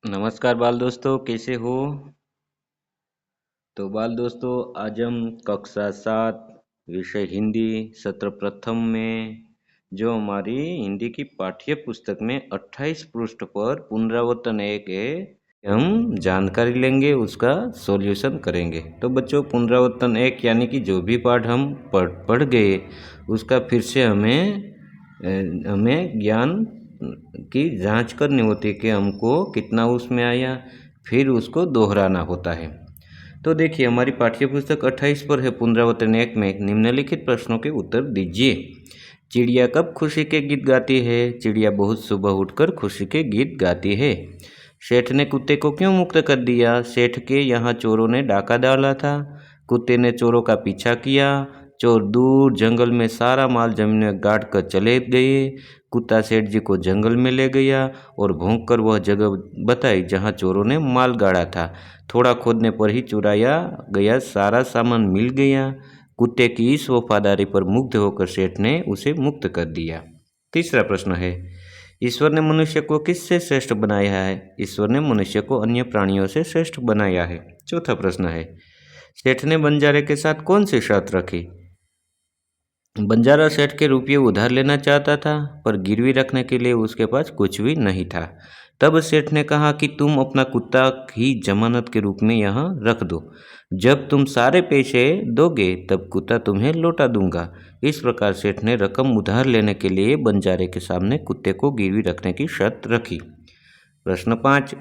नमस्कार बाल दोस्तों, कैसे हो? तो बाल दोस्तों, आज हम कक्षा 7 विषय हिंदी सत्र प्रथम में जो हमारी हिंदी की पाठ्य पुस्तक में 28 पृष्ठ पर पुनरावर्तन एक है, हम जानकारी लेंगे, उसका सॉल्यूशन करेंगे। तो बच्चों, पुनरावर्तन एक यानी कि जो भी पाठ हम पढ़ गए उसका फिर से हमें ज्ञान की जांच करनी होती है कि हमको कितना उसमें आया, फिर उसको दोहराना होता है। तो देखिए, हमारी पाठ्य पुस्तक 28 पर है। पुनरावर्तन एक में निम्नलिखित प्रश्नों के उत्तर दीजिए। चिड़िया कब खुशी के गीत गाती है? चिड़िया बहुत सुबह उठकर खुशी के गीत गाती है। सेठ ने कुत्ते को क्यों मुक्त कर दिया? सेठ के यहाँ चोरों ने डाका डाला था। कुत्ते ने चोरों का पीछा किया। चोर दूर जंगल में सारा माल जमीन में गाड़ कर चले गए। कुत्ता सेठ जी को जंगल में ले गया और भौंक कर वह जगह बताई जहाँ चोरों ने माल गाड़ा था। थोड़ा खोदने पर ही चुराया गया सारा सामान मिल गया। कुत्ते की इस वफादारी पर मुग्ध होकर सेठ ने उसे मुक्त कर दिया। तीसरा प्रश्न है, ईश्वर ने मनुष्य को किससे श्रेष्ठ बनाया है? ईश्वर ने मनुष्य को अन्य प्राणियों से श्रेष्ठ बनाया है। चौथा प्रश्न है, सेठ ने बंजारे के साथ कौन सी शर्त रखी? बंजारा सेठ के रुपये उधार लेना चाहता था, पर गिरवी रखने के लिए उसके पास कुछ भी नहीं था। तब सेठ ने कहा कि तुम अपना कुत्ता ही जमानत के रूप में यहाँ रख दो। जब तुम सारे पैसे दोगे तब कुत्ता तुम्हें लौटा दूंगा। इस प्रकार सेठ ने रकम उधार लेने के लिए बंजारे के सामने कुत्ते को गिरवी रखने की शर्त रखी। प्रश्न 5,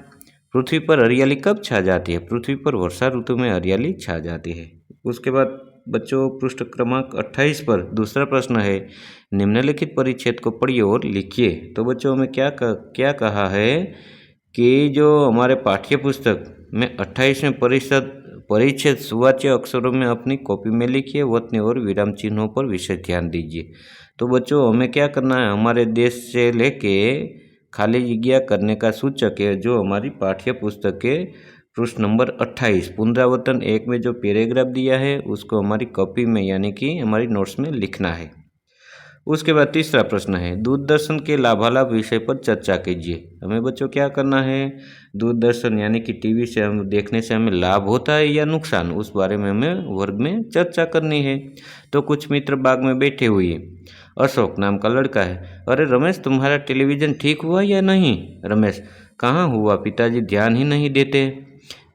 पृथ्वी पर हरियाली कब छा जाती है? पृथ्वी पर वर्षा ऋतु में हरियाली छा जाती है। उसके बाद बच्चों, पृष्ठ क्रमांक 28 पर दूसरा प्रश्न है, निम्नलिखित परिच्छेद को पढ़िए और लिखिए। तो बच्चों में क्या कहा है कि जो हमारे पाठ्य पुस्तक में 28वें परिच्छेद सुवाच्य अक्षरों में अपनी कॉपी में लिखिए, वतनी और विराम चिन्हों पर विशेष ध्यान दीजिए। तो बच्चों, हमें क्या करना है, हमारे देश से लेके खाली जगह करने का सूचक है जो हमारी पाठ्य पुस्तक के पृष्ठ नंबर 28 पुनरावर्तन एक में जो पैराग्राफ दिया है उसको हमारी कॉपी में यानी कि हमारी नोट्स में लिखना है। उसके बाद तीसरा प्रश्न है, दूरदर्शन के लाभालाभ विषय पर चर्चा कीजिए। हमें बच्चों क्या करना है, दूरदर्शन यानी कि टीवी से हम देखने से हमें लाभ होता है या नुकसान, उस बारे में हमें वर्ग में चर्चा करनी है। तो कुछ मित्र बाग में बैठे हुए, अशोक नाम का लड़का है, अरे रमेश, तुम्हारा टेलीविज़न ठीक हुआ या नहीं? रमेश, कहाँ हुआ पिताजी, ध्यान ही नहीं देते।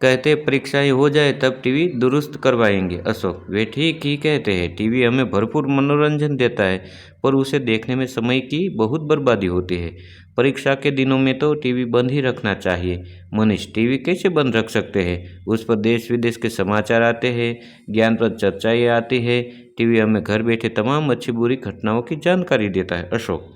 कहते परीक्षाएं हो जाए तब टीवी दुरुस्त करवाएंगे। अशोक, वे ठीक ही कहते हैं, टीवी हमें भरपूर मनोरंजन देता है पर उसे देखने में समय की बहुत बर्बादी होती है। परीक्षा के दिनों में तो टीवी बंद ही रखना चाहिए। मनीष, टीवी कैसे बंद रख सकते हैं? उस पर देश विदेश के समाचार आते हैं, ज्ञानप्रद चर्चाएं आती है। टीवी हमें घर बैठे तमाम अच्छी बुरी घटनाओं की जानकारी देता है। अशोक,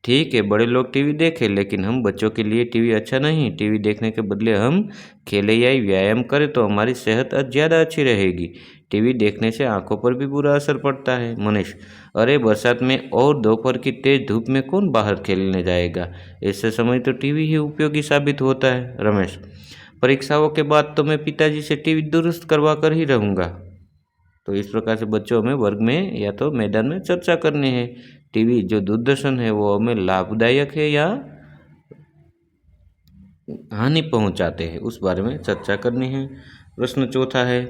ठीक है, बड़े लोग टीवी देखें, लेकिन हम बच्चों के लिए टीवी अच्छा नहीं। टीवी देखने के बदले हम खेले या व्यायाम करें तो हमारी सेहत ज़्यादा अच्छी रहेगी। टीवी देखने से आंखों पर भी बुरा असर पड़ता है। मनीष, अरे बरसात में और दोपहर की तेज धूप में कौन बाहर खेलने जाएगा? ऐसे समय तो टीवी ही उपयोगी साबित होता है। रमेश, परीक्षाओं के बाद तो मैं पिताजी से टीवी दुरुस्त करवा कर ही रहूँगा। तो इस प्रकार से बच्चों हमें वर्ग में या तो मैदान में चर्चा करनी है, टीवी जो दूरदर्शन है वो हमें लाभदायक है या हानि पहुंचाते हैं, उस बारे में चर्चा करनी है। प्रश्न चौथा है,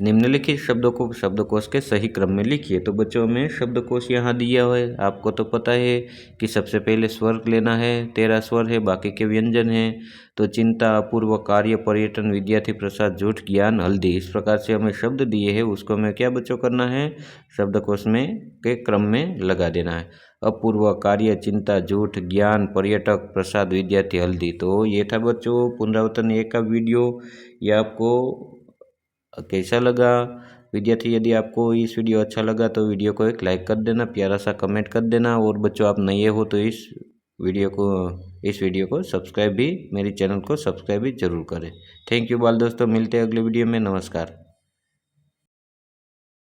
निम्नलिखित शब्दों को शब्दकोश के सही क्रम में लिखिए। तो बच्चों में शब्दकोश यहाँ दिया हुआ है, आपको तो पता है कि सबसे पहले स्वर लेना है, 13 स्वर है, बाकी के व्यंजन हैं। तो चिंता, अपूर्व, कार्य, पर्यटन, विद्यार्थी, प्रसाद, झूठ, ज्ञान, हल्दी, इस प्रकार से हमें शब्द दिए हैं, उसको हमें क्या बच्चों करना है, शब्दकोश में के क्रम में लगा देना है। अपूर्व, कार्य, चिंता, झूठ, ज्ञान, पर्यटक, प्रसाद, विद्यार्थी, हल्दी। तो ये था बच्चों पुनरावर्तन एक का वीडियो। ये आपको कैसा लगा? विद्यार्थी, यदि आपको इस वीडियो अच्छा लगा तो वीडियो को एक लाइक कर देना, प्यारा सा कमेंट कर देना, और बच्चों आप नए हो तो इस वीडियो को सब्सक्राइब भी, मेरे चैनल को सब्सक्राइब भी जरूर करें। थैंक यू बाल दोस्तों, मिलते हैं अगले वीडियो में। नमस्कार।